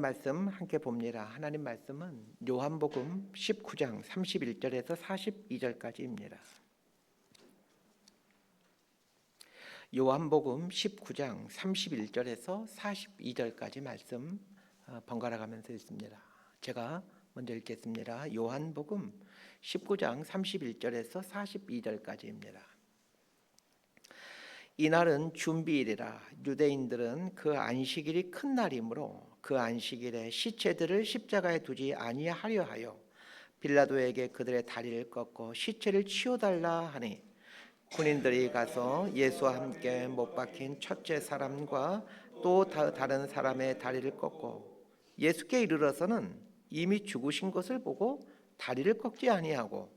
말씀 함께 봅니다. 하나님 말씀은 요한복음 19장 31절에서 42절까지입니다. 요한복음 19장 31절에서 42절까지 말씀 번갈아 가면서 읽습니다. 제가 먼저 읽겠습니다. 요한복음 19장 31절에서 42절까지입니다. 이날은 준비일이라 유대인들은 그 안식일이 큰 날이므로 그 안식일에 시체들을 십자가에 두지 아니하려 하여 빌라도에게 그들의 다리를 꺾고 시체를 치워달라 하니 군인들이 가서 예수와 함께 못 박힌 첫째 사람과 또 다른 사람의 다리를 꺾고 예수께 이르러서는 이미 죽으신 것을 보고 다리를 꺾지 아니하고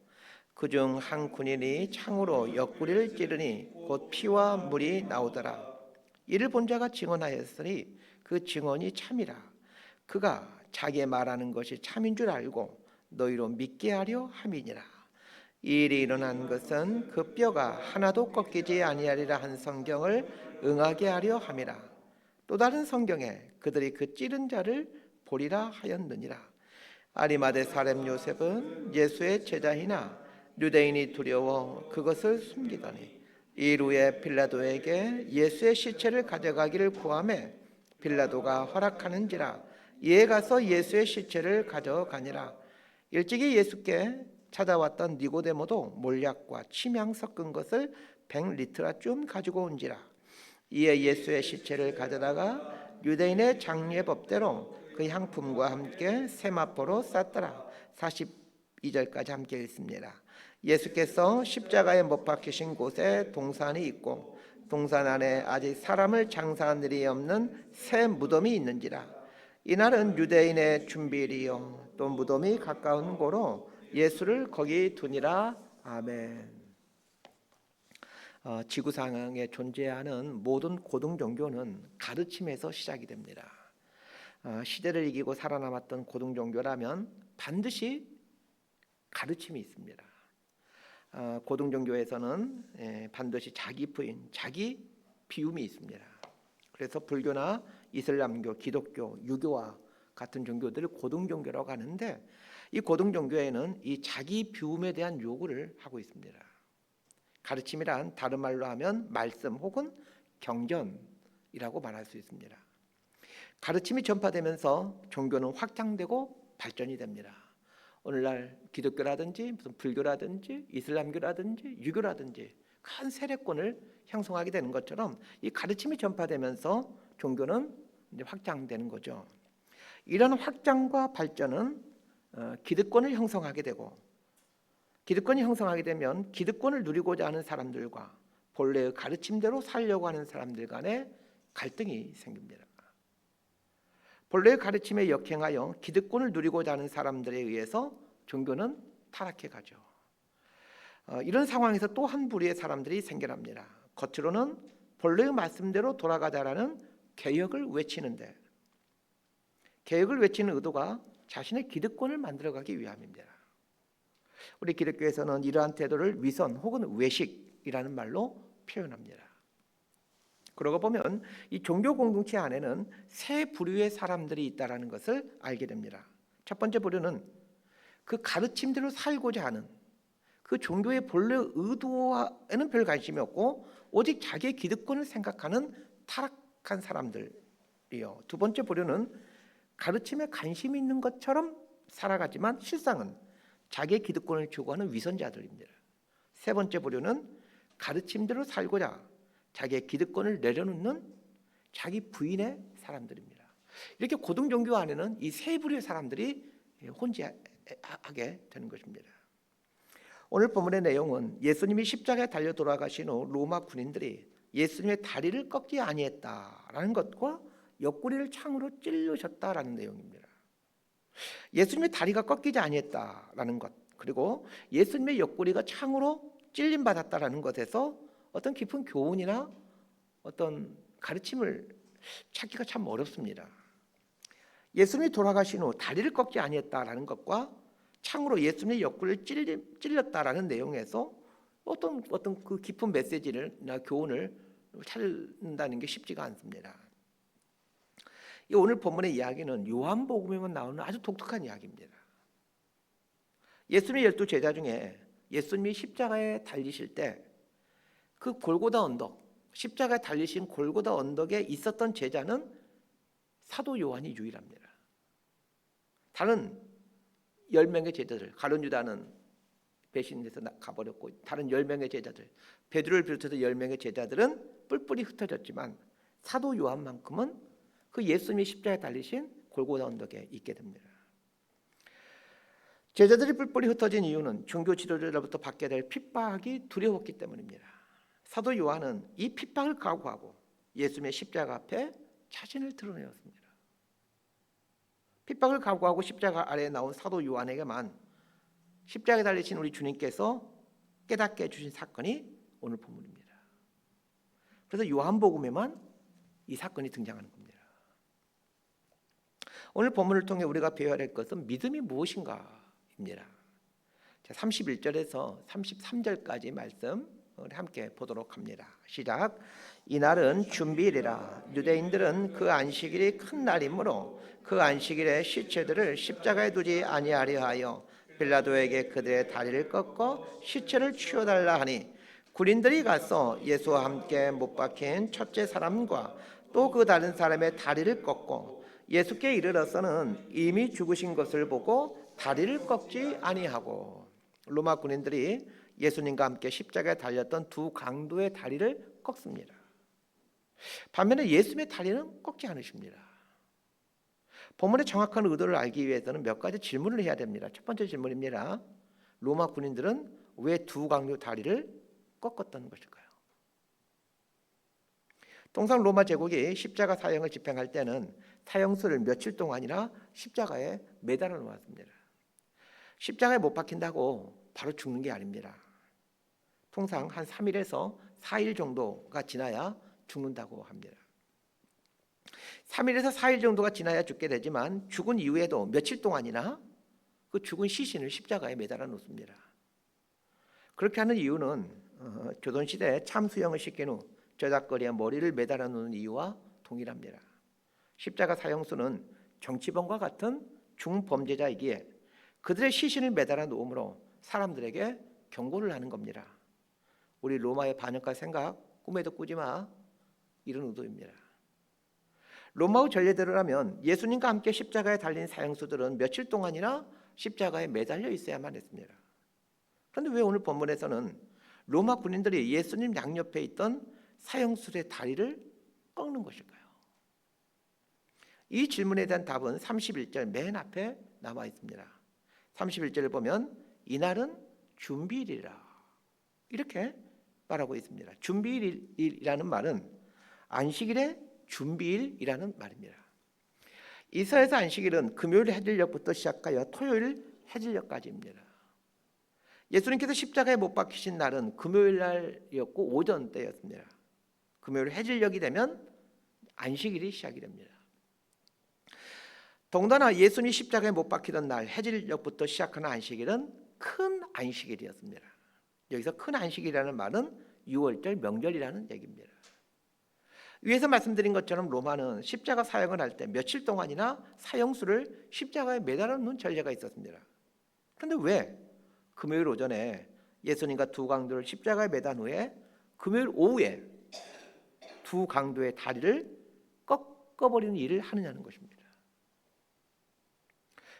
그중 한 군인이 창으로 옆구리를 찌르니 곧 피와 물이 나오더라. 이를 본 자가 증언하였으니 그 증언이 참이라. 그가 자기 말하는 것이 참인 줄 알고 너희로 믿게 하려 함이니라. 이 일이 일어난 것은 그 뼈가 하나도 꺾이지 아니하리라 한 성경을 응하게 하려 함이라. 또 다른 성경에 그들이 그 찌른 자를 보리라 하였느니라. 아리마대 사람 요셉은 예수의 제자이나 유대인이 두려워 그것을 숨기더니 일 후에 빌라도에게 예수의 시체를 가져가기를 구하매 빌라도가 허락하는지라 이에 가서 예수의 시체를 가져가니라. 일찍이 예수께 찾아왔던 니고데모도 몰약과 침향 섞은 것을 100리트라쯤 가지고 온지라. 이에 예수의 시체를 가져다가 유대인의 장례법대로 그 향품과 함께 세마포로 쌌더라. 42절까지 함께 읽습니다. 예수께서 십자가에 못 박히신 곳에 동산이 있고 동산 안에 아직 사람을 장사한 일이 없는 새 무덤이 있는지라. 이날은 유대인의 준비일이요 또 무덤이 가까운 고로 예수를 거기 두니라. 아멘. 지구상에 존재하는 모든 고등 종교는 가르침에서 시작이 됩니다. 시대를 이기고 살아남았던 고등 종교라면 반드시 가르침이 있습니다. 고등 종교에서는 반드시 자기 부인, 자기 비움이 있습니다. 그래서 불교나 이슬람교, 기독교, 유교와 같은 종교들을 고등 종교라고 하는데 이 고등 종교에는 이 자기 비움에 대한 요구를 하고 있습니다. 가르침이란 다른 말로 하면 말씀 혹은 경전이라고 말할 수 있습니다. 가르침이 전파되면서 종교는 확장되고 발전이 됩니다. 오늘날 기독교라든지 무슨 불교라든지 이슬람교라든지 유교라든지 큰 세력권을 형성하게 되는 것처럼 이 가르침이 전파되면서 종교는 이제 확장되는 거죠. 이런 확장과 발전은 기득권을 형성하게 되고 기득권이 형성하게 되면 기득권을 누리고자 하는 사람들과 본래의 가르침대로 살려고 하는 사람들 간에 갈등이 생깁니다. 본래의 가르침에 역행하여 기득권을 누리고자 하는 사람들에 의해서 종교는 타락해 가죠. 이런 상황에서 또 한 부류의 사람들이 생겨납니다. 겉으로는 본래의 말씀대로 돌아가자라는 개혁을 외치는데 개혁을 외치는 의도가 자신의 기득권을 만들어가기 위함입니다. 우리 기독교에서는 이러한 태도를 위선 혹은 외식이라는 말로 표현합니다. 그러고 보면 이 종교 공동체 안에는 세 부류의 사람들이 있다는 것을 알게 됩니다. 첫 번째 부류는 그 가르침대로 살고자 하는 그 종교의 본래 의도에는 별 관심이 없고 오직 자기의 기득권을 생각하는 타락한 사람들이요. 두 번째 부류는 가르침에 관심이 있는 것처럼 살아가지만 실상은 자기의 기득권을 추구하는 위선자들입니다. 세 번째 부류는 가르침대로 살고자 자기의 기득권을 내려놓는 자기 부인의 사람들입니다. 이렇게 고등 종교 안에는 이 세 부류의 사람들이 혼재하게 되는 것입니다. 오늘 본문의 내용은 예수님이 십자가에 달려 돌아가신 후 로마 군인들이 예수님의 다리를 꺾지 아니했다라는 것과 옆구리를 창으로 찔르셨다라는 내용입니다. 예수님의 다리가 꺾이지 아니했다라는 것, 그리고 예수님의 옆구리가 창으로 찔림 받았다라는 것에서 어떤 깊은 교훈이나 어떤 가르침을 찾기가 참 어렵습니다. 예수님이 돌아가신 후 다리를 꺾지 아니했다라는 것과 창으로 예수님의 옆구리를 찔렸다라는 내용에서 어떤 그 깊은 메시지나 교훈을 찾는다는 게 쉽지가 않습니다. 이 오늘 본문의 이야기는 요한복음에만 나오는 아주 독특한 이야기입니다. 예수님의 12제자 중에 예수님이 십자가에 달리실 때 그 골고다 언덕, 십자가에 달리신 골고다 언덕에 있었던 제자는 사도 요한이 유일합니다. 다른 10명의 제자들, 가룟 유다는 배신해서 가버렸고 다른 10명의 제자들, 베드로를 비롯해서 10명의 제자들은 뿔뿔이 흩어졌지만 사도 요한만큼은 그 예수님이 십자가에 달리신 골고다 언덕에 있게 됩니다. 제자들이 뿔뿔이 흩어진 이유는 종교 지도자로부터 받게 될 핍박이 두려웠기 때문입니다. 사도 요한은 이 핍박을 각오하고 예수님의 십자가 앞에 자신을 드러내었습니다. 핍박을 각오하고 십자가 아래에 나온 사도 요한에게만 십자가에 달리신 우리 주님께서 깨닫게 해주신 사건이 오늘 본문입니다. 그래서 요한복음에만 이 사건이 등장하는 겁니다. 오늘 본문을 통해 우리가 배워야 할 것은 믿음이 무엇인가입니다. 31절에서 33절까지 말씀 함께 보도록 합니다. 시작. 이날은 준비일이라. 유대인들은 그 안식일이 큰 날이므로 그 안식일에 시체들을 십자가에 두지 아니하려 하여 빌라도에게 그들의 다리를 꺾어 시체를 치워달라 하니 군인들이 가서 예수와 함께 못 박힌 첫째 사람과 또 그 다른 사람의 다리를 꺾고 예수께 이르러서는 이미 죽으신 것을 보고 다리를 꺾지 아니하고, 로마 군인들이 예수님과 함께 십자가에 달렸던 두 강도의 다리를 꺾습니다. 반면에 예수님의 다리는 꺾지 않으십니다. 본문의 정확한 의도를 알기 위해서는 몇 가지 질문을 해야 됩니다. 첫 번째 질문입니다. 로마 군인들은 왜 두 강도 다리를 꺾었던 것일까요? 통상 로마 제국이 십자가 사형을 집행할 때는 사형수를 며칠 동안이나 십자가에 매달아 놓았습니다. 십자가에 못 박힌다고 바로 죽는 게 아닙니다. 통상 한 3일에서 4일 정도가 지나야 죽는다고 합니다. 3일에서 4일 정도가 지나야 죽게 되지만 죽은 이후에도 며칠 동안이나 그 죽은 시신을 십자가에 매달아 놓습니다. 그렇게 하는 이유는 조선시대에 참수형을 시킨 후 저작거리에 머리를 매달아 놓는 이유와 동일합니다. 십자가 사형수는 정치범과 같은 중범죄자이기에 그들의 시신을 매달아 놓음으로 사람들에게 경고를 하는 겁니다. 우리 로마의 반역할 생각 꿈에도 꾸지 마, 이런 의도입니다. 로마의 전례대로라면 예수님과 함께 십자가에 달린 사형수들은 며칠 동안이나 십자가에 매달려 있어야만 했습니다. 그런데 왜 오늘 본문에서는 로마 군인들이 예수님 양옆에 있던 사형수의 다리를 꺾는 것일까요? 이 질문에 대한 답은 31절 맨 앞에 남아 있습니다. 31절을 보면 이날은 준비일이라 이렇게 말하고 있습니다. 준비일이라는 말은 안식일의 준비일이라는 말입니다. 이스라엘에서 안식일은 금요일 해질녘부터 시작하여 토요일 해질녘까지입니다. 예수님께서 십자가에 못 박히신 날은 금요일 날이었고 오전 때였습니다. 금요일 해질녘이 되면 안식일이 시작이 됩니다. 더군다나 예수님이 십자가에 못 박히던 날 해질녘부터 시작하는 안식일은 큰 안식일이었습니다. 여기서 큰 안식일이라는 말은 6월절 명절이라는 얘기입니다. 위에서 말씀드린 것처럼 로마는 십자가 사형을 할 때 며칠 동안이나 사형수를 십자가에 매달아 놓는 전례가 있었습니다. 그런데 왜 금요일 오전에 예수님과 두 강도를 십자가에 매단 후에 금요일 오후에 두 강도의 다리를 꺾어버리는 일을 하느냐는 것입니다.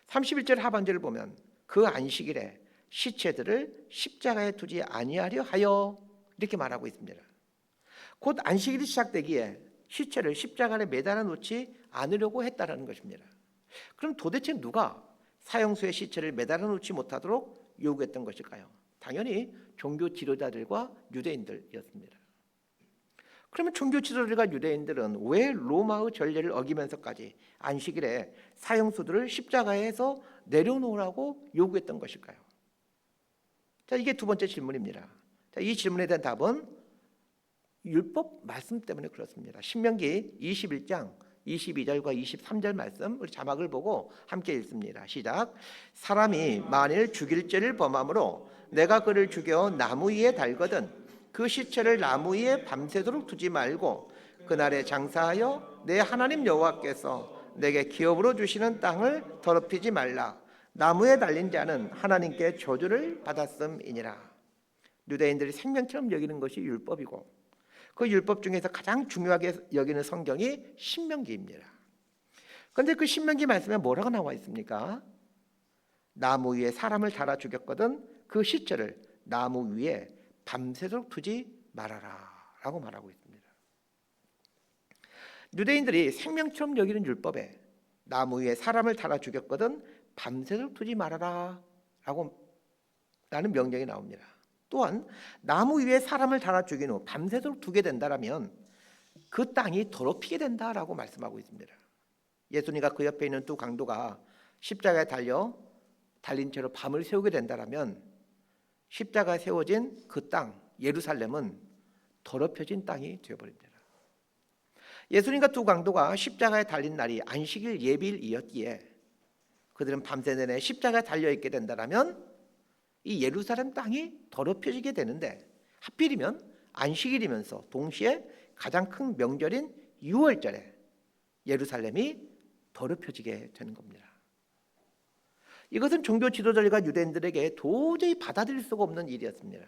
31절 하반절을 보면 그 안식일에 시체들을 십자가에 두지 아니하려 하여 이렇게 말하고 있습니다. 곧 안식일이 시작되기에 시체를 십자가에 매달아 놓지 않으려고 했다라는 것입니다. 그럼 도대체 누가 사형수의 시체를 매달아 놓지 못하도록 요구했던 것일까요? 당연히 종교 지도자들과 유대인들이었습니다. 그러면 종교 지도자들과 유대인들은 왜 로마의 전례를 어기면서까지 안식일에 사형수들을 십자가에서 내려놓으라고 요구했던 것일까요? 자, 이게 두 번째 질문입니다. 자, 이 질문에 대한 답은 율법 말씀 때문에 그렇습니다. 신명기 21장 22절과 23절 말씀 우리 자막을 보고 함께 읽습니다. 시작. 사람이 만일 죽일 죄를 범함으로 내가 그를 죽여 나무 위에 달거든 그 시체를 나무 위에 밤새도록 두지 말고 그날에 장사하여 내 하나님 여호와께서 내게 기업으로 주시는 땅을 더럽히지 말라. 나무에 달린 자는 하나님께 저주를 받았음이니라. 유대인들이 생명처럼 여기는 것이 율법이고, 그 율법 중에서 가장 중요하게 여기는 성경이 신명기입니다. 그런데 그 신명기 말씀에 뭐라고 나와 있습니까? 나무 위에 사람을 달아 죽였거든 그 시체를 나무 위에 밤새도록 두지 말아라 라고 말하고 있습니다. 유대인들이 생명처럼 여기는 율법에 나무 위에 사람을 달아 죽였거든 밤새도록 두지 말아라 라는 명령이 나옵니다. 또한 나무 위에 사람을 달아 죽인 후 밤새도록 두게 된다라면 그 땅이 더럽히게 된다라고 말씀하고 있습니다. 예수님과 그 옆에 있는 두 강도가 십자가에 달린 채로 밤을 새우게 된다라면 십자가에 세워진 그 땅 예루살렘은 더럽혀진 땅이 되어버립니다. 예수님과 두 강도가 십자가에 달린 날이 안식일 예비일이었기에 그들은 밤새 내내 십자가에 달려있게 된다라면 이 예루살렘 땅이 더럽혀지게 되는데, 하필이면 안식일이면서 동시에 가장 큰 명절인 6월절에 예루살렘이 더럽혀지게 되는 겁니다. 이것은 종교 지도자들과 유대인들에게 도저히 받아들일 수가 없는 일이었습니다.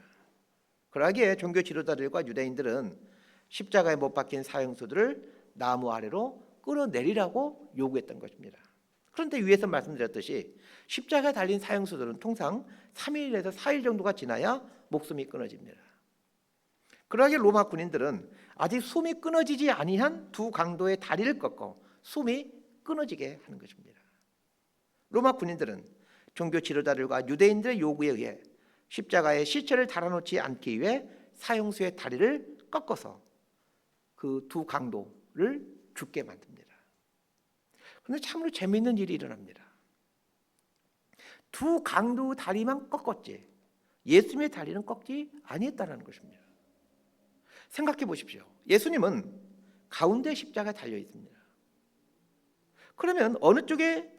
그러기에 종교 지도자들과 유대인들은 십자가에 못 박힌 사형수들을 나무 아래로 끌어내리라고 요구했던 것입니다. 그런데 위에서 말씀드렸듯이 십자가에 달린 사형수들은 통상 3일에서 4일 정도가 지나야 목숨이 끊어집니다. 그러기에 로마 군인들은 아직 숨이 끊어지지 아니한 두 강도의 다리를 꺾어 숨이 끊어지게 하는 것입니다. 로마 군인들은 종교 지도자들과 유대인들의 요구에 의해 십자가에 시체를 달아놓지 않기 위해 사형수의 다리를 꺾어서 그 두 강도를 죽게 만듭니다. 그런데 참으로 재미있는 일이 일어납니다. 두 강도 다리만 꺾었지 예수님의 다리는 꺾지 아니했다는 것입니다. 생각해 보십시오. 예수님은 가운데 십자가에 달려 있습니다. 그러면 어느 쪽에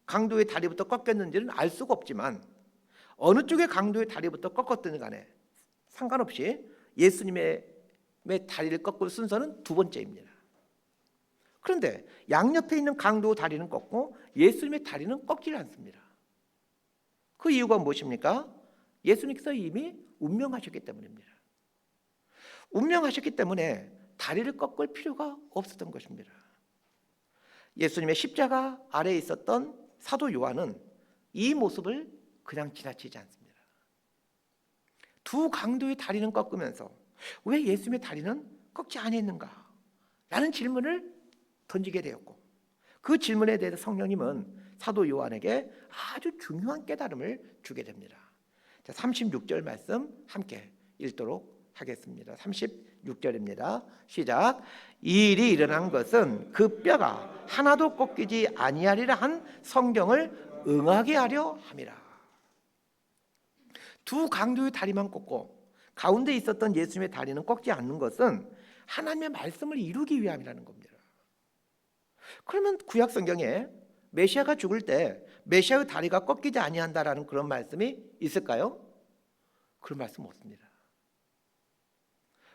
강도의 다리부터 꺾였는지는 알 수가 없지만 어느 쪽에 강도의 다리부터 꺾었든 간에 상관없이 예수님의 다리를 꺾을 순서는 두 번째입니다. 그런데 양옆에 있는 강도 다리는 꺾고 예수님의 다리는 꺾지 않습니다. 그 이유가 무엇입니까? 예수님께서 이미 운명하셨기 때문입니다. 운명하셨기 때문에 다리를 꺾을 필요가 없었던 것입니다. 예수님의 십자가 아래에 있었던 사도 요한은 이 모습을 그냥 지나치지 않습니다. 두 강도의 다리는 꺾으면서 왜 예수님의 다리는 꺾지 아니했는가? 라는 질문을 던지게 되었고, 그 질문에 대해서 성령님은 사도 요한에게 아주 중요한 깨달음을 주게 됩니다. 36절 말씀 함께 읽도록 하겠습니다. 36절입니다. 시작. 이 일이 일어난 것은 그 뼈가 하나도 꺾이지 아니하리라 한 성경을 응하게 하려 함이라. 두 강도의 다리만 꺾고 가운데 있었던 예수님의 다리는 꺾지 않는 것은 하나님의 말씀을 이루기 위함이라는 겁니다. 그러면 구약 성경에 메시아가 죽을 때 메시아의 다리가 꺾이지 아니한다라는 그런 말씀이 있을까요? 그런 말씀 없습니다.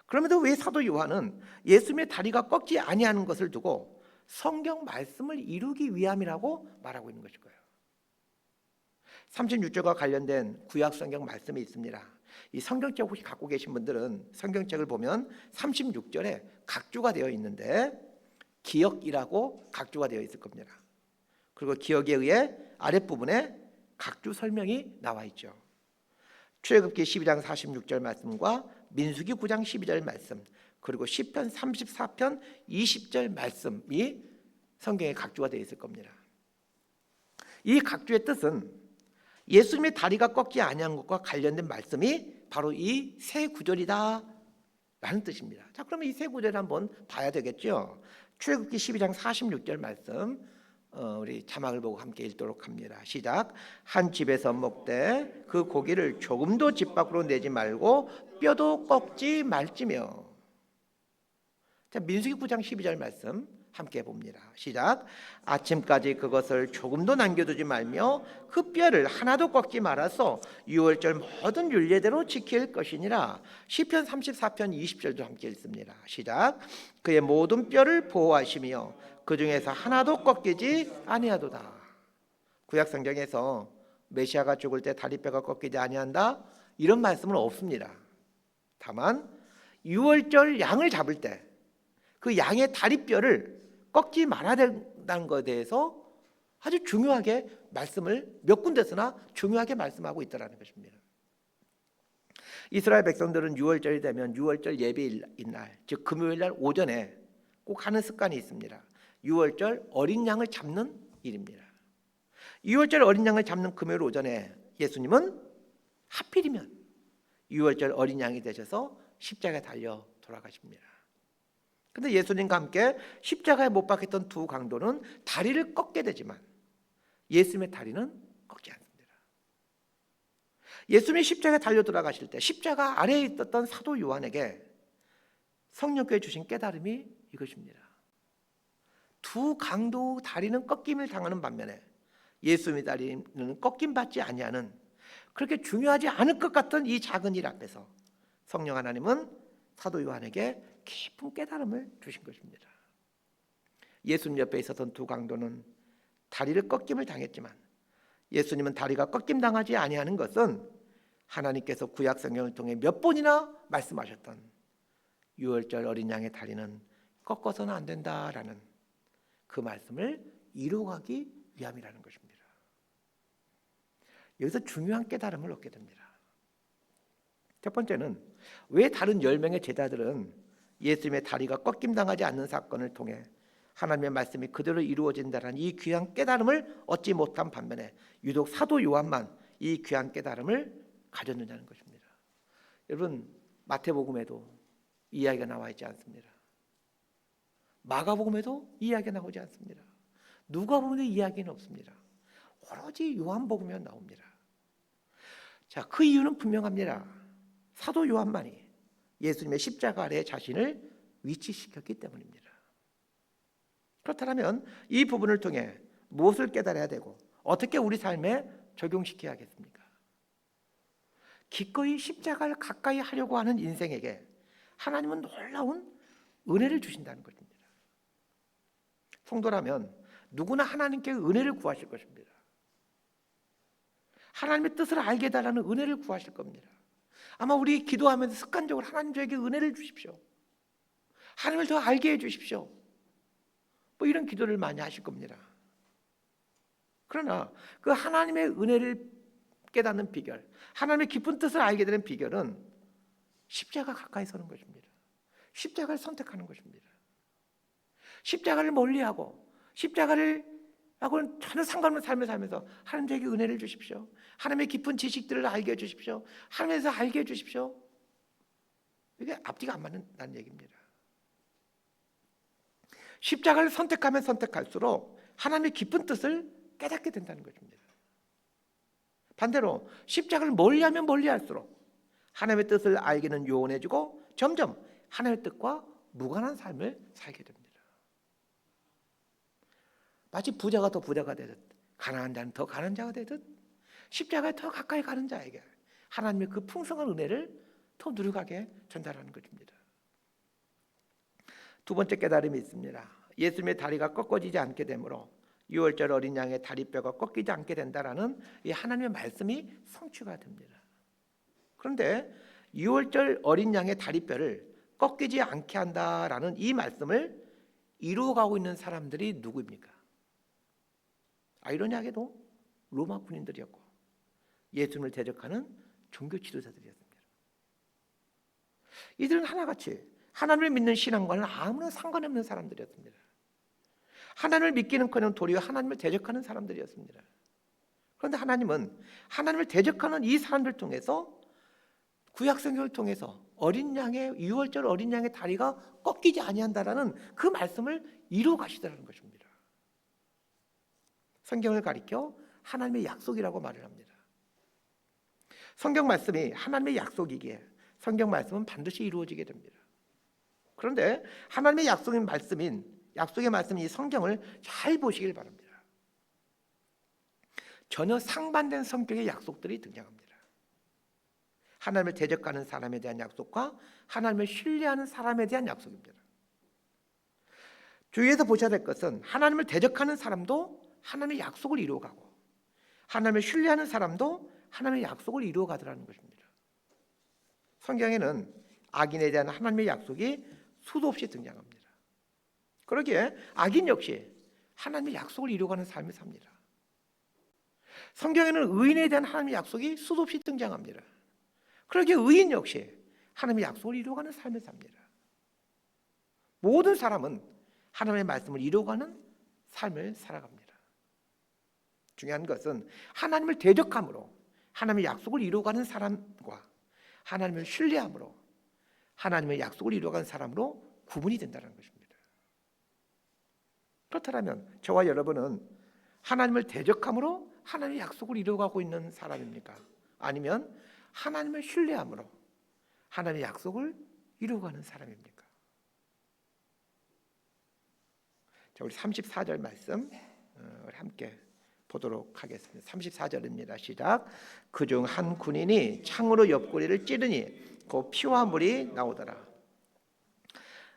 그럼에도 왜 사도 요한은 예수님의 다리가 꺾지 아니하는 것을 두고 성경 말씀을 이루기 위함이라고 말하고 있는 것일까요? 36절과 관련된 구약 성경 말씀이 있습니다. 이 성경책 혹시 갖고 계신 분들은 성경책을 보면 36절에 각주가 되어 있는데 기역이라고 각주가 되어 있을 겁니다. 그리고 기역에 의해 아랫부분에 각주 설명이 나와 있죠. 출애굽기 12장 46절 말씀과 민수기 9장 12절 말씀, 그리고 시편 34편 20절 말씀이 성경에 각주가 되어 있을 겁니다. 이 각주의 뜻은 예수님의 다리가 꺾지 아니한 것과 관련된 말씀이 바로 이 세 구절이다 라는 뜻입니다. 자, 그러면 이 세 구절을 한번 봐야 되겠죠. 출애굽기 12장 46절 말씀, 우리 자막을 보고 함께 읽도록 합니다. 시작. 한 집에서 먹되 그 고기를 조금도 집 밖으로 내지 말고 뼈도 꺾지 말지며. 자, 민수기 9장 12절 말씀 함께 봅니다. 시작. 아침까지 그것을 조금도 남겨두지 말며 그 뼈를 하나도 꺾지 말아서 유월절 모든 율례대로 지킬 것이니라. 시편 34편 20절도 함께 읽습니다. 시작. 그의 모든 뼈를 보호하시며 그 중에서 하나도 꺾이지 아니하도다. 구약 성경에서 메시아가 죽을 때 다리뼈가 꺾이지 아니한다 이런 말씀은 없습니다. 다만 유월절 양을 잡을 때 그 양의 다리뼈를 꺾지 말아야 된다는 것에 대해서 아주 중요하게 말씀을 몇 군데서나 중요하게 말씀하고 있다는 것입니다. 이스라엘 백성들은 유월절이 되면 유월절 예배일 날, 즉 금요일 날 오전에 꼭 하는 습관이 있습니다. 유월절 어린 양을 잡는 일입니다. 유월절 어린 양을 잡는 금요일 오전에 예수님은 하필이면 유월절 어린 양이 되셔서 십자가에 달려 돌아가십니다. 그런데 예수님과 함께 십자가에 못 박혔던 두 강도는 다리를 꺾게 되지만 예수님의 다리는 꺾지 않습니다. 예수님이 십자가에 달려 돌아가실 때 십자가 아래에 있었던 사도 요한에게 성령께서 주신 깨달음이 이것입니다. 두 강도 다리는 꺾임을 당하는 반면에 예수님의 다리는 꺾임받지 아니하는 그렇게 중요하지 않을 것 같던 이 작은 일 앞에서 성령 하나님은 사도 요한에게 깊은 깨달음을 주신 것입니다. 예수님 옆에 있었던 두 강도는 다리를 꺾임을 당했지만 예수님은 다리가 꺾임 당하지 아니하는 것은 하나님께서 구약 성경을 통해 몇 번이나 말씀하셨던 유월절 어린 양의 다리는 꺾어서는 안 된다라는 그 말씀을 이루어가기 위함이라는 것입니다. 여기서 중요한 깨달음을 얻게 됩니다. 첫 번째는 왜 다른 10명의 제자들은 예수님의 다리가 꺾임당하지 않는 사건을 통해 하나님의 말씀이 그대로 이루어진다는 이 귀한 깨달음을 얻지 못한 반면에 유독 사도 요한만 이 귀한 깨달음을 가졌느냐는 것입니다. 여러분 마태복음에도 이 이야기가 나와 있지 않습니다. 마가복음에도 이 이야기가 나오지 않습니다. 누가복음에도 이 이야기는 없습니다. 오로지 요한복음에 나옵니다. 자, 그 이유는 분명합니다. 사도 요한만이 예수님의 십자가 아래에 자신을 위치시켰기 때문입니다. 그렇다면 이 부분을 통해 무엇을 깨달아야 되고 어떻게 우리 삶에 적용시켜야겠습니까? 기꺼이 십자가를 가까이 하려고 하는 인생에게 하나님은 놀라운 은혜를 주신다는 것입니다. 성도라면 누구나 하나님께 은혜를 구하실 것입니다. 하나님의 뜻을 알게 해달라는 은혜를 구하실 겁니다. 아마 우리 기도하면서 습관적으로 하나님 저에게 은혜를 주십시오. 하나님을 더 알게 해주십시오. 뭐 이런 기도를 많이 하실 겁니다. 그러나 그 하나님의 은혜를 깨닫는 비결, 하나님의 깊은 뜻을 알게 되는 비결은 십자가 가까이 서는 것입니다. 십자가를 선택하는 것입니다. 십자가를 멀리하고 십자가를 하고는 전혀 상관없는 삶을 살면서 하나님 저에게 은혜를 주십시오. 하나님의 깊은 지식들을 알게 해주십시오. 하나님에서 알게 해주십시오. 이게 앞뒤가 안 맞는다는 얘기입니다. 십자가를 선택하면 선택할수록 하나님의 깊은 뜻을 깨닫게 된다는 것입니다. 반대로 십자가를 멀리하면 멀리할수록 하나님의 뜻을 알기는 요원해지고 점점 하나님의 뜻과 무관한 삶을 살게 됩니다. 마치 부자가 더 부자가 되듯 가난한 자는 더 가난한 자가 되듯 십자가에 더 가까이 가는 자에게 하나님의 그 풍성한 은혜를 더 누려가게 전달하는 것입니다. 두 번째 깨달음이 있습니다. 예수님의 다리가 꺾어지지 않게 되므로 유월절 어린 양의 다리뼈가 꺾이지 않게 된다라는 이 하나님의 말씀이 성취가 됩니다. 그런데 유월절 어린 양의 다리뼈를 꺾이지 않게 한다라는 이 말씀을 이루어가고 있는 사람들이 누구입니까? 아이러니하게도 로마 군인들이었고 예수님을 대적하는 종교 지도자들이었습니다. 이들은 하나같이 하나님을 믿는 신앙과는 아무런 상관없는 사람들이었습니다. 하나님을 믿기는커녕 도리어 하나님을 대적하는 사람들이었습니다. 그런데 하나님은 하나님을 대적하는 이 사람들 통해서 구약 성경을 통해서 어린 양의 유월절 어린 양의 다리가 꺾이지 아니한다라는 그 말씀을 이루어 가시더라는 것입니다. 성경을 가리켜 하나님의 약속이라고 말을 합니다. 성경 말씀이 하나님의 약속이기에 성경 말씀은 반드시 이루어지게 됩니다. 그런데 하나님의 약속의 말씀인 이 성경을 잘 보시길 바랍니다. 전혀 상반된 성격의 약속들이 등장합니다. 하나님을 대적하는 사람에 대한 약속과 하나님을 신뢰하는 사람에 대한 약속입니다. 주위에서 보셔야 될 것은 하나님을 대적하는 사람도 하나님의 약속을 이루어가고 하나님을 신뢰하는 사람도 하나님의 약속을 이루어가더라는 것입니다. 성경에는 악인에 대한 하나님의 약속이 수도 없이 등장합니다. 그러기에 악인 역시 하나님의 약속을 이루어가는 삶을 삽니다. 성경에는 의인에 대한 하나님의 약속이 수도 없이 등장합니다. 그러기에 의인 역시 하나님의 약속을 이루어가는 삶을 삽니다. 모든 사람은 하나님의 말씀을 이루어가는 삶을 살아갑니다. 중요한 것은 하나님을 대적함으로 하나님의 약속을 이루어가는 사람과 하나님을 신뢰함으로 하나님의 약속을 이루어가는 사람으로 구분이 된다는 것입니다. 그렇다면 저와 여러분은 하나님을 대적함으로 하나님의 약속을 이루어가고 있는 사람입니까? 아니면 하나님을 신뢰함으로 하나님의 약속을 이루어가는 사람입니까? 자, 우리 34절 말씀 함께 보도록 하겠습니다. 34절입니다. 시작. 그중 한 군인이 창으로 옆구리를 찌르니 그 피와 물이 나오더라.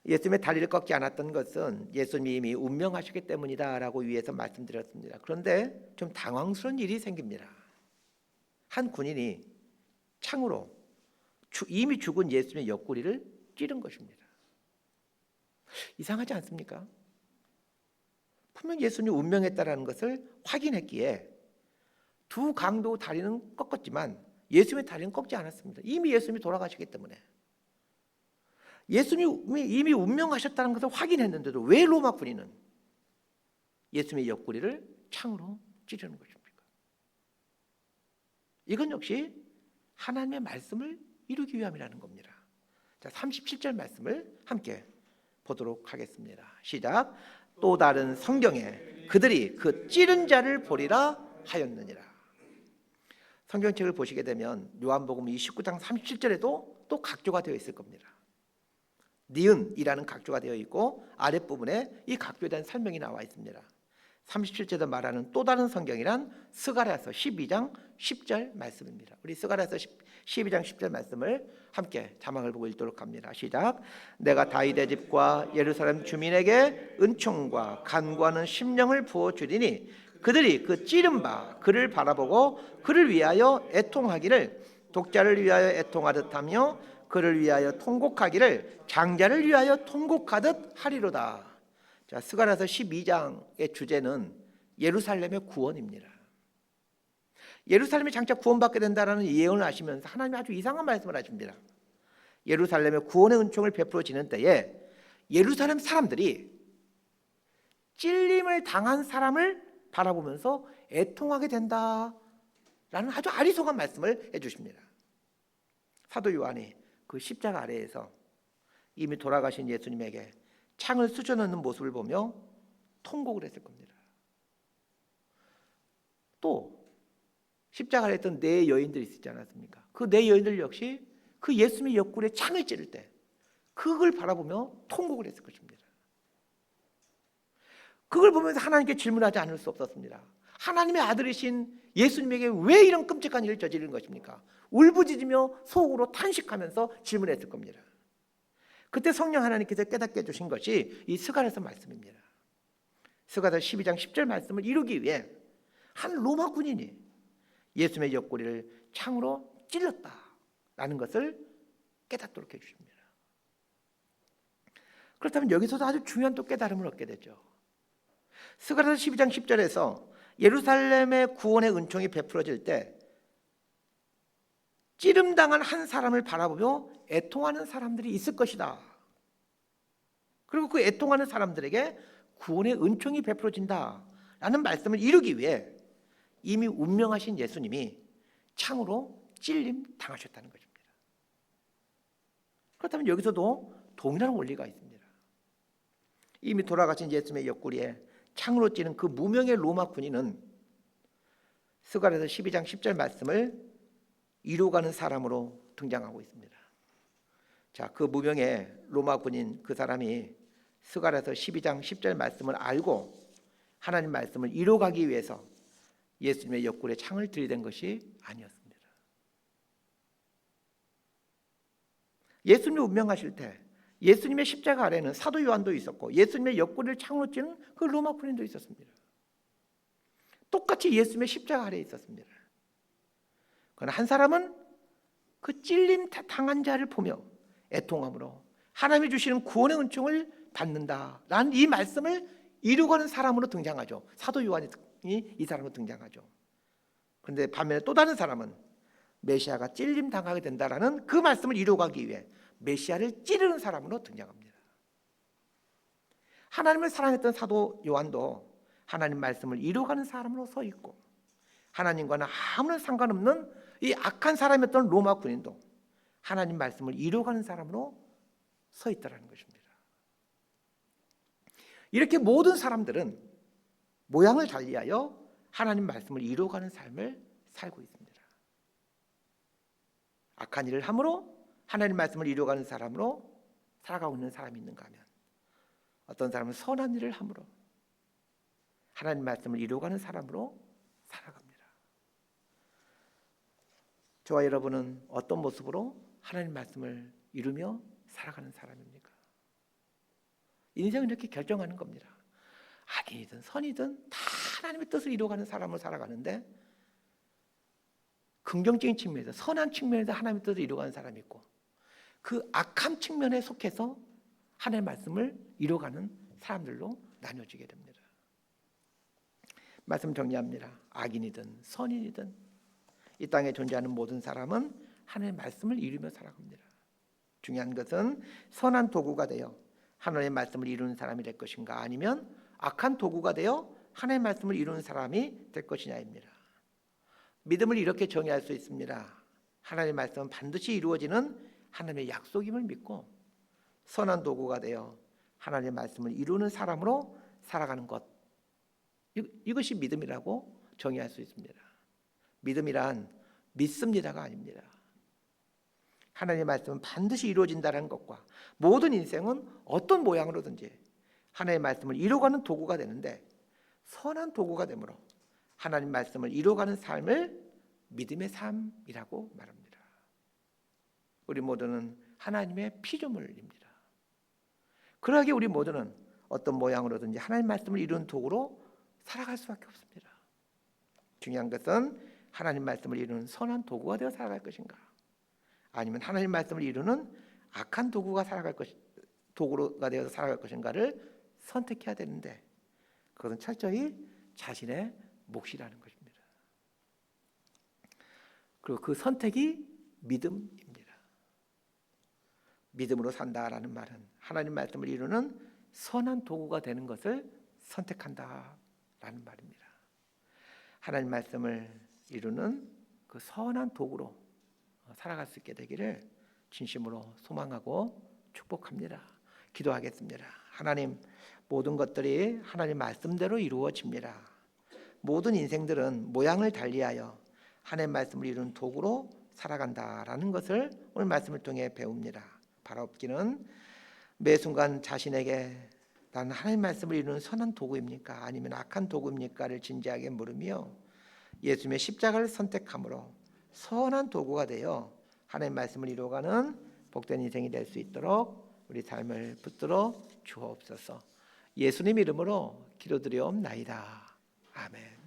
예수님의 다리를 꺾지 않았던 것은 예수님이 운명하셨기 때문이다라고 위에서 말씀드렸습니다. 그런데 좀 당황스러운 일이 생깁니다. 한 군인이 창으로 이미 죽은 예수님의 옆구리를 찌른 것입니다. 이상하지 않습니까? 분명 예수님이 운명했다라는 것을 확인했기에 두 강도 다리는 꺾었지만 예수님의 다리는 꺾지 않았습니다. 이미 예수님이 돌아가셨기 때문에. 예수님이 이미 운명하셨다는 것을 확인했는데도 왜 로마 군인은 예수님의 옆구리를 창으로 찌르는 것입니까? 이건 역시 하나님의 말씀을 이루기 위함이라는 겁니다. 자, 37절 말씀을 함께 보도록 하겠습니다. 시작. 또 다른 성경에 그들이 그 찌른 자를 보리라 하였느니라. 성경책을 보시게 되면 요한복음 19장 37절에도 또 각조가 되어 있을 겁니다. 니은이라는 각조가 되어 있고 아랫부분에 이 각조에 대한 설명이 나와 있습니다. 37절에서 말하는 또 다른 성경이란 스가랴서 12장 10절 말씀입니다. 우리 스가랴서 12장 10절 말씀을 함께 자막을 보고 읽도록 합니다. 시작. 내가 다윗의 집과 예루살렘 주민에게 은총과 간구하는 심령을 부어주리니 그들이 그 찌른 바 그를 바라보고 그를 위하여 애통하기를 독자를 위하여 애통하듯 하며 그를 위하여 통곡하기를 장자를 위하여 통곡하듯 하리로다. 자, 스가랴서 12장의 주제는 예루살렘의 구원입니다. 예루살렘이 장차 구원받게 된다는 예언을 하시면서 하나님이 아주 이상한 말씀을 하십니다. 예루살렘의 구원의 은총을 베풀어지는 때에 예루살렘 사람들이 찔림을 당한 사람을 바라보면서 애통하게 된다라는 아주 아리송한 말씀을 해주십니다. 사도 요한이 그 십자가 아래에서 이미 돌아가신 예수님에게 창을 쑤셔 넣는 모습을 보며 통곡을 했을 겁니다. 또 십자가 아래에 있던 네 여인들이 있지 않았습니까? 그 네 여인들 역시 그 예수님의 옆구리에 창을 찌를 때 그걸 바라보며 통곡을 했을 것입니다. 그걸 보면서 하나님께 질문하지 않을 수 없었습니다. 하나님의 아들이신 예수님에게 왜 이런 끔찍한 일을 저지른 것입니까? 울부짖으며 속으로 탄식하면서 질문했을 겁니다. 그때 성령 하나님께서 깨닫게 해주신 것이 이 스가랴서 말씀입니다. 스가랴서 12장 10절 말씀을 이루기 위해 한 로마 군인이 예수님의 옆구리를 창으로 찔렀다라는 것을 깨닫도록 해주십니다. 그렇다면 여기서도 아주 중요한 또 깨달음을 얻게 되죠. 스가랴서 12장 10절에서 예루살렘의 구원의 은총이 베풀어질 때 찌름당한 한 사람을 바라보며 애통하는 사람들이 있을 것이다. 그리고 그 애통하는 사람들에게 구원의 은총이 베풀어진다라는 말씀을 이루기 위해 이미 운명하신 예수님이 창으로 찔림 당하셨다는 것입니다. 그렇다면 여기서도 동일한 원리가 있습니다. 이미 돌아가신 예수님의 옆구리에 창으로 찌는 그 무명의 로마 군인은 스가랴서 12장 10절 말씀을 이루어가는 사람으로 등장하고 있습니다. 자, 그 무명의 로마 군인 그 사람이 스가랴서 12장 10절 말씀을 알고 하나님 말씀을 이루어가기 위해서 예수님의 옆구리에 창을 들이댄 것이 아니었습니다. 예수님이 운명하실 때 예수님의 십자가 아래는 사도 요한도 있었고 예수님의 옆구리를 창으로 찌는 그 로마 군인도 있었습니다. 똑같이 예수님의 십자가 아래에 있었습니다. 그러나 한 사람은 그 찔림 당한 자를 보며 애통함으로 하나님이 주시는 구원의 은총을 받는다라는 이 말씀을 이루고는 사람으로 등장하죠. 사도 요한이 이 사람으로 등장하죠. 그런데 반면에 또 다른 사람은 메시아가 찔림 당하게 된다라는 그 말씀을 이루어가기 위해 메시아를 찌르는 사람으로 등장합니다. 하나님을 사랑했던 사도 요한도 하나님 말씀을 이루어가는 사람으로 서 있고, 하나님과는 아무런 상관없는 이 악한 사람이었던 로마 군인도 하나님 말씀을 이루어가는 사람으로 서 있다는 것입니다. 이렇게 모든 사람들은 모양을 달리하여 하나님 말씀을 이루어가는 삶을 살고 있습니다. 악한 일을 함으로 하나님 말씀을 이루어가는 사람으로 살아가고 있는 사람이 있는가 하면, 어떤 사람은 선한 일을 함으로 하나님 말씀을 이루어가는 사람으로 살아갑니다. 저와 여러분은 어떤 모습으로 하나님 말씀을 이루며 살아가는 사람입니까? 인생은 이렇게 결정하는 겁니다. 악이든 선이든 다 하나님의 뜻을 이루어가는 사람으로 살아가는데, 긍정적인 측면에서 선한 측면에서 하나님의 뜻을 이루어가는 사람이 있고, 그 악한 측면에 속해서 하나님의 말씀을 이루어가는 사람들로 나뉘어지게 됩니다. 말씀 정리합니다. 악인이든 선인이든 이 땅에 존재하는 모든 사람은 하나님의 말씀을 이루며 살아갑니다. 중요한 것은 선한 도구가 되어 하나님의 말씀을 이루는 사람이 될 것인가, 아니면 악한 도구가 되어 하나님의 말씀을 이루는 사람이 될 것이냐입니다. 믿음을 이렇게 정의할 수 있습니다. 하나님의 말씀은 반드시 이루어지는 하나님의 약속임을 믿고 선한 도구가 되어 하나님의 말씀을 이루는 사람으로 살아가는 것, 이것이 믿음이라고 정의할 수 있습니다. 믿음이란 믿습니다가 아닙니다. 하나님의 말씀은 반드시 이루어진다는 것과 모든 인생은 어떤 모양으로든지 하나님의 말씀을 이루어가는 도구가 되는데, 선한 도구가 되므로 하나님 말씀을 이루어가는 삶을 믿음의 삶이라고 말합니다. 우리 모두는 하나님의 피조물입니다. 그러하기에 우리 모두는 어떤 모양으로든지 하나님 말씀을 이루는 도구로 살아갈 수밖에 없습니다. 중요한 것은 하나님 말씀을 이루는 선한 도구가 되어 살아갈 것인가, 아니면 하나님 말씀을 이루는 악한 도구가 되어서 살아갈 것인가를 선택해야 되는데, 그것은 철저히 자신의 몫이라는 것입니다. 그리고 그 선택이 믿음입니다. 믿음으로 산다라는 말은 하나님 말씀을 이루는 선한 도구가 되는 것을 선택한다라는 말입니다. 하나님 말씀을 이루는 그 선한 도구로 살아갈 수 있게 되기를 진심으로 소망하고 축복합니다. 기도하겠습니다. 하나님, 모든 것들이 하나님 말씀대로 이루어집니다. 모든 인생들은 모양을 달리하여 하나님 말씀을 이루는 도구로 살아간다라는 것을 오늘 말씀을 통해 배웁니다. 바라옵기는 매 순간 자신에게 나는 하나님 말씀을 이루는 선한 도구입니까? 아니면 악한 도구입니까?를 진지하게 물으며 예수님의 십자가를 선택함으로 선한 도구가 되어 하나님 말씀을 이루어가는 복된 인생이 될 수 있도록 우리 삶을 붙들어 주옵소서. 예수님 이름으로 기도드리옵나이다. 아멘.